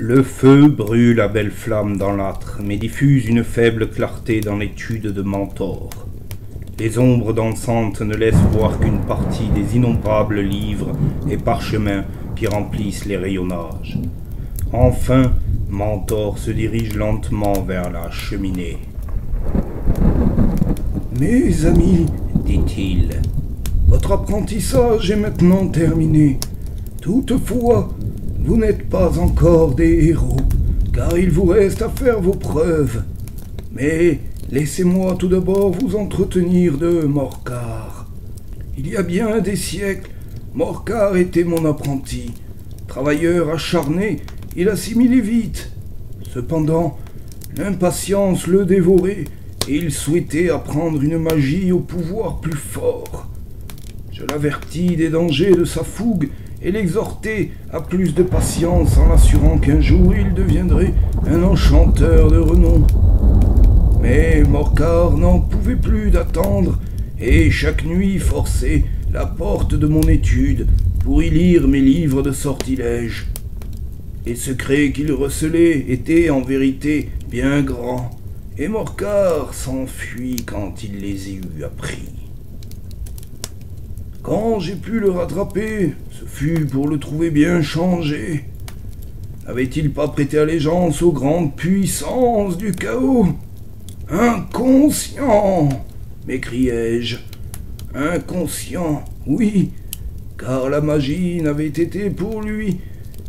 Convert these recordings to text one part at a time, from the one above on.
Le feu brûle à belle flamme dans l'âtre, mais diffuse une faible clarté dans l'étude de Mentor. Les ombres dansantes ne laissent voir qu'une partie des innombrables livres et parchemins qui remplissent les rayonnages. Enfin, Mentor se dirige lentement vers la cheminée. « Mes amis, dit-il, votre apprentissage est maintenant terminé. Toutefois, vous n'êtes pas encore des héros, car il vous reste à faire vos preuves. Mais laissez-moi tout d'abord vous entretenir de Morcar. Il y a bien des siècles, Morcar était mon apprenti. Travailleur acharné, il assimilait vite. Cependant, l'impatience le dévorait et il souhaitait apprendre une magie au pouvoir plus fort. Je l'avertis des dangers de sa fougue et l'exhortai à plus de patience en l'assurant qu'un jour il deviendrait un enchanteur de renom. Mais Morcar n'en pouvait plus d'attendre et chaque nuit forçait la porte de mon étude pour y lire mes livres de sortilèges. Les secrets qu'il recelait étaient en vérité bien grands, et Morcar s'enfuit quand il les eut appris. Quand j'ai pu le rattraper, ce fut pour le trouver bien changé. N'avait-il pas prêté allégeance aux grandes puissances du chaos? Inconscient, m'écriai-je. Inconscient, oui, car la magie n'avait été pour lui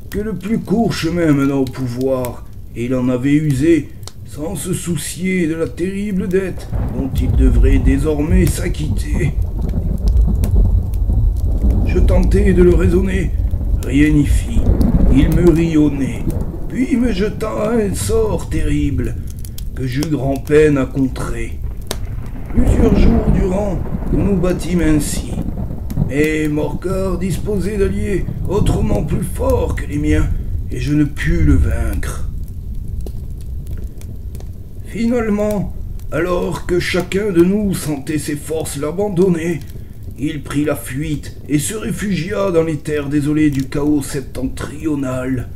que le plus court chemin menant au pouvoir, et il en avait usé sans se soucier de la terrible dette dont il devrait désormais s'acquitter. Je tentai de le raisonner, rien n'y fit. Il me rit au nez, puis me jeta un sort terrible que j'eus grand-peine à contrer. Plusieurs jours durant, nous nous battîmes ainsi, mais Morcar disposait d'alliés autrement plus forts que les miens, et je ne pus le vaincre. Finalement, alors que chacun de nous sentait ses forces l'abandonner, il prit la fuite et se réfugia dans les terres désolées du chaos septentrional.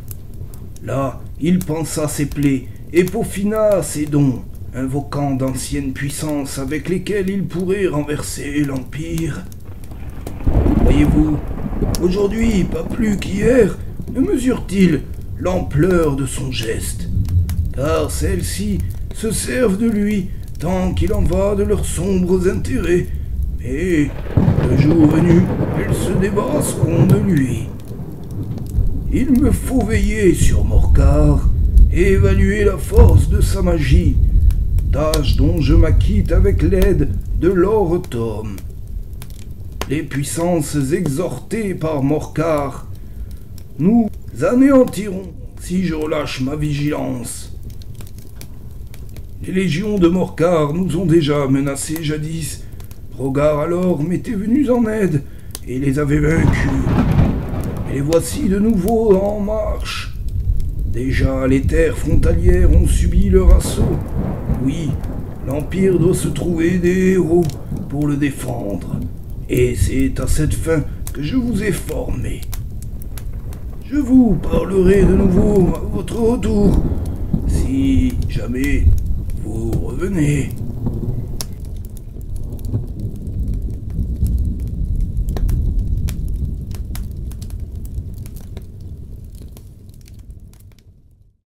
Là, il pansa ses plaies et peaufina ses dons, invoquant d'anciennes puissances avec lesquelles il pourrait renverser l'Empire. Voyez-vous, aujourd'hui, pas plus qu'hier, ne mesure-t-il l'ampleur de son geste, car celles-ci se servent de lui tant qu'il en va de leurs sombres intérêts, et le jour venu, elles se débarrasseront de lui. Il me faut veiller sur Morcar et évaluer la force de sa magie, tâche dont je m'acquitte avec l'aide de Lord Tom. Les puissances exhortées par Morcar nous anéantiront si je relâche ma vigilance. Les légions de Morcar nous ont déjà menacés jadis. Rogar alors m'était venu en aide et les avait vaincus. Et les voici de nouveau en marche. Déjà les terres frontalières ont subi leur assaut. Oui, l'Empire doit se trouver des héros pour le défendre. Et c'est à cette fin que je vous ai formé. Je vous parlerai de nouveau à votre retour, si jamais vous revenez.